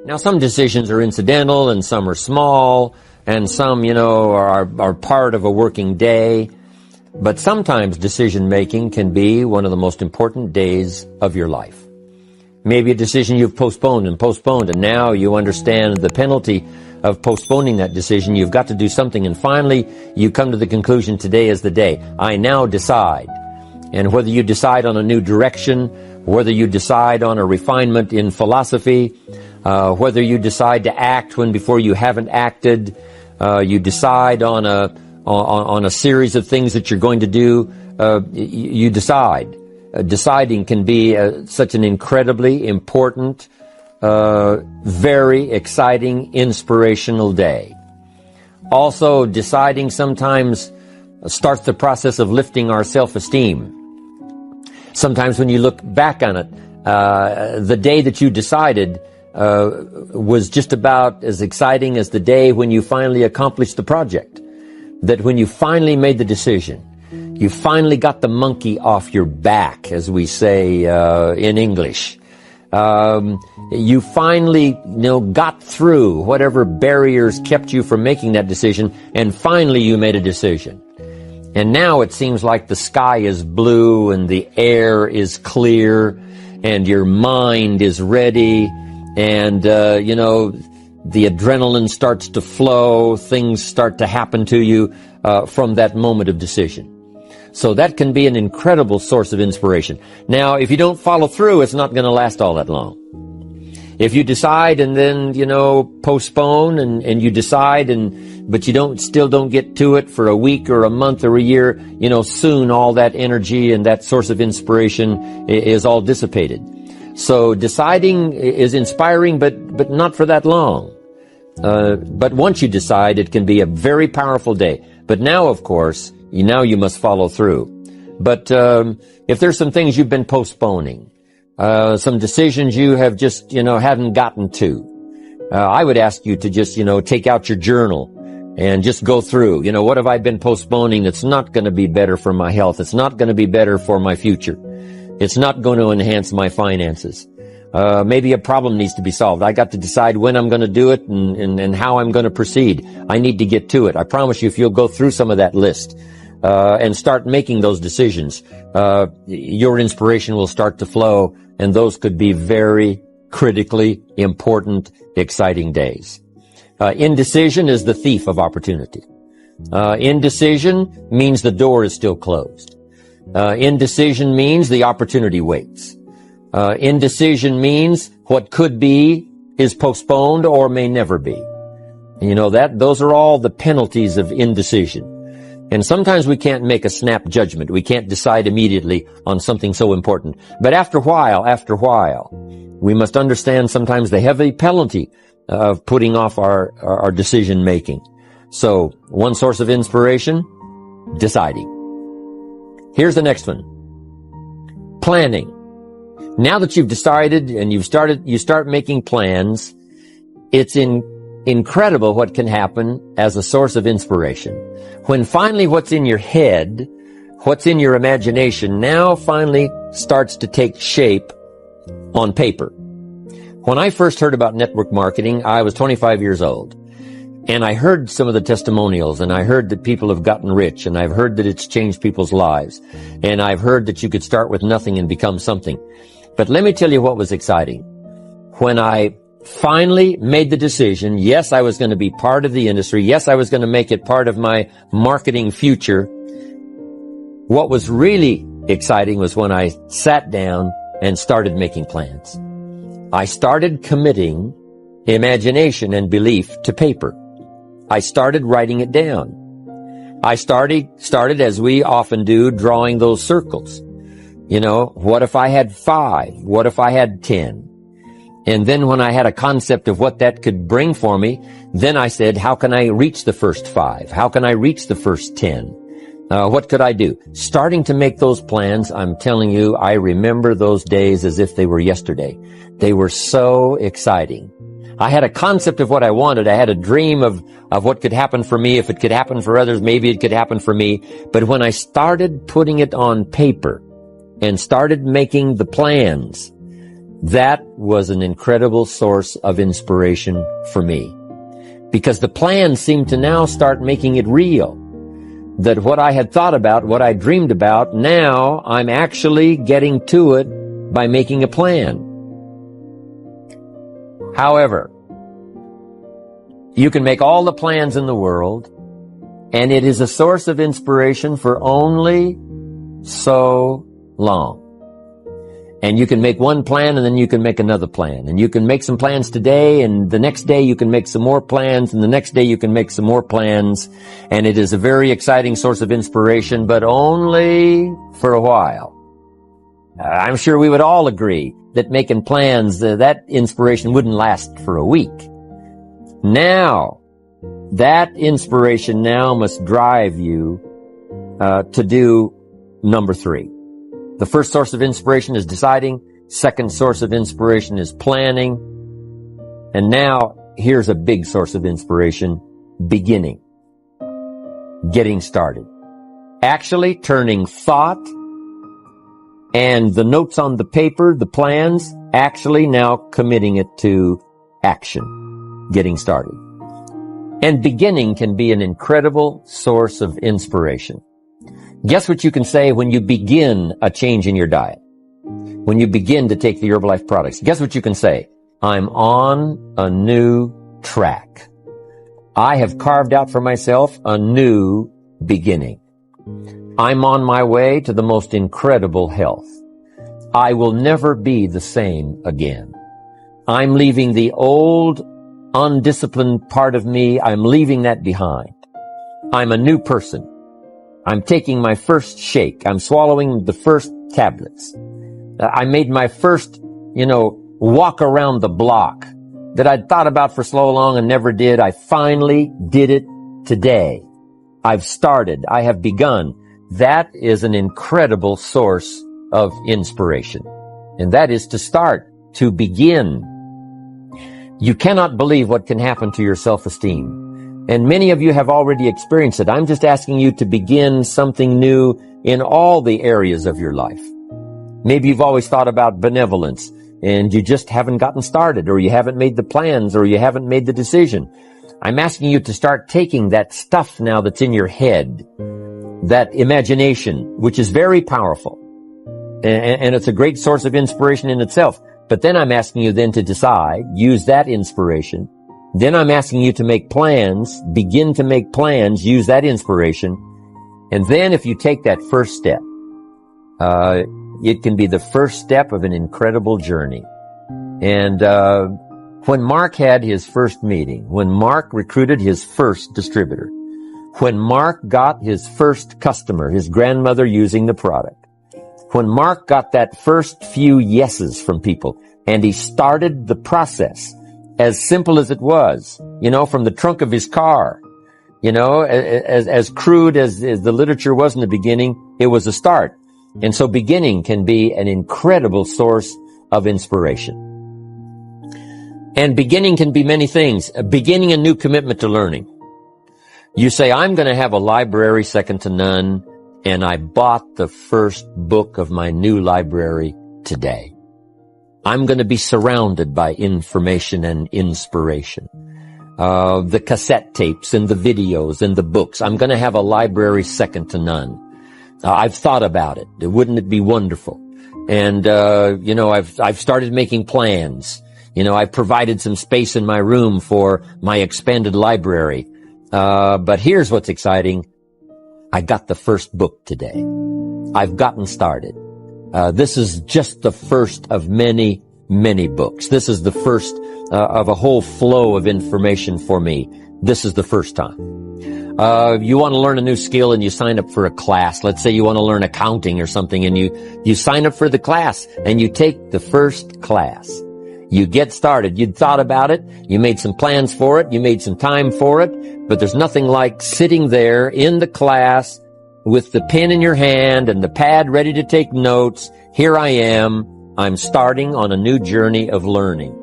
Now, some decisions are incidental and some are small and some, are part of a working day. But sometimes decision-making can be one of the most important days of your life. Maybe a decision you've postponed, and now you understand the penalty of postponing that decision. You've got to do something, and finally you come to the conclusion, today is the day. I now decide. And whether you decide on a new direction, whether you decide on a refinement in philosophy, whether you decide to act when before you haven't acted, you decide on a series of things that you're going to do, you decide. Deciding can be such an incredibly important, very exciting, inspirational day. Also, deciding sometimes starts the process of lifting our self-esteem. Sometimes when you look back on it, the day that you decided was just about as exciting as the day when you finally accomplished the project. That when you finally made the decision, you finally got the monkey off your back, as we say in English. You finally, got through whatever barriers kept you from making that decision, and finally you made a decision. And now it seems like the sky is blue and the air is clear and your mind is ready and, the adrenaline starts to flow, things start to happen to you from that moment of decision. So that can be an incredible source of inspiration. Now, if you don't follow through, it's not going to last all that long. If you decide and then, postpone and you decide but you still don't get to it for a week or a month or a year, soon all that energy and that source of inspiration is all dissipated. So deciding is inspiring, but not for that long. But once you decide, it can be a very powerful day. But now, of course, you must follow through. But if there's some things you've been postponing, some decisions you have just, haven't gotten to, I would ask you to just, take out your journal and just go through, what have I been postponing that's not going to be better for my health? It's not going to be better for my future. It's not going to enhance my finances. Maybe a problem needs to be solved. I got to decide when I'm going to do it and how I'm going to proceed. I need to get to it. I promise you, if you'll go through some of that list, and start making those decisions, your inspiration will start to flow, and those could be very critically important, exciting days. Indecision is the thief of opportunity. Indecision means the door is still closed. Indecision means the opportunity waits. Indecision means what could be is postponed or may never be. Those are all the penalties of indecision. And sometimes we can't make a snap judgment. We can't decide immediately on something so important. But after a while, we must understand sometimes the heavy penalty of putting off our decision making. So, one source of inspiration, deciding. Here's the next one. Planning. Now that you've decided and you start making plans, it's incredible what can happen as a source of inspiration. When finally what's in your head, what's in your imagination, now finally starts to take shape on paper. When I first heard about network marketing, I was 25 years old. And I heard some of the testimonials, and I heard that people have gotten rich, and I've heard that it's changed people's lives. And I've heard that you could start with nothing and become something. But let me tell you what was exciting. When I finally made the decision, yes, I was going to be part of the industry. Yes, I was going to make it part of my marketing future. What was really exciting was when I sat down and started making plans. I started committing imagination and belief to paper. I started writing it down. I started as we often do, drawing those circles. What if I had 5? What if I had 10? And then when I had a concept of what that could bring for me, then I said, how can I reach the first 5? How can I reach the first 10? What could I do? Starting to make those plans, I'm telling you, I remember those days as if they were yesterday. They were so exciting. I had a concept of what I wanted. I had a dream of what could happen for me. If it could happen for others, maybe it could happen for me. But when I started putting it on paper and started making the plans, That was an incredible source of inspiration for me, because the plan seemed to now start making it real. That what I had thought about, what I dreamed about, now I'm actually getting to it by making a plan. However, you can make all the plans in the world, and it is a source of inspiration for only so long. And you can make one plan, and then you can make another plan. And you can make some plans today, and the next day you can make some more plans, and the next day you can make some more plans. And it is a very exciting source of inspiration, but only for a while. I'm sure we would all agree that making plans, that inspiration wouldn't last for a week. Now, that inspiration now must drive you to do number 3. The first source of inspiration is deciding. Second source of inspiration is planning. And now, here's a big source of inspiration: beginning. Getting started. Actually turning thought and the notes on the paper, the plans, actually now committing it to action. Getting started. And beginning can be an incredible source of inspiration. Guess what you can say when you begin a change in your diet? When you begin to take the Herbalife products, guess what you can say? I'm on a new track. I have carved out for myself a new beginning. I'm on my way to the most incredible health. I will never be the same again. I'm leaving the old, undisciplined part of me. I'm leaving that behind. I'm a new person. I'm taking my first shake. I'm swallowing the first tablets. I made my first, walk around the block that I'd thought about for so long and never did. I finally did it today. I've started. I have begun. That is an incredible source of inspiration. And that is to start, to begin. You cannot believe what can happen to your self-esteem. And many of you have already experienced it. I'm just asking you to begin something new in all the areas of your life. Maybe you've always thought about benevolence and you just haven't gotten started, or you haven't made the plans, or you haven't made the decision. I'm asking you to start taking that stuff now that's in your head, that imagination, which is very powerful. And it's a great source of inspiration in itself. But then I'm asking you then to decide, use that inspiration. Then I'm asking you to make plans, begin to make plans, use that inspiration. And then if you take that first step, it can be the first step of an incredible journey. And when Mark had his first meeting, when Mark recruited his first distributor, when Mark got his first customer, his grandmother using the product, when Mark got that first few yeses from people, and he started the process, as simple as it was, from the trunk of his car, as crude as the literature was in the beginning, it was a start. And so beginning can be an incredible source of inspiration. And beginning can be many things. Beginning a new commitment to learning. You say, I'm going to have a library second to none, and I bought the first book of my new library today. I'm going to be surrounded by information and inspiration. The cassette tapes and the videos and the books. I'm going to have a library second to none. I've thought about it. Wouldn't it be wonderful? And, I've started making plans. I've provided some space in my room for my expanded library. But here's what's exciting. I got the first book today. I've gotten started. This is just the first of many, many books. This is the first of a whole flow of information for me. This is the first time. You want to learn a new skill and you sign up for a class. Let's say you want to learn accounting or something, and you sign up for the class and you take the first class. You get started. You'd thought about it. You made some plans for it. You made some time for it. But there's nothing like sitting there in the class with the pen in your hand and the pad ready to take notes. Here I am. I'm starting on a new journey of learning.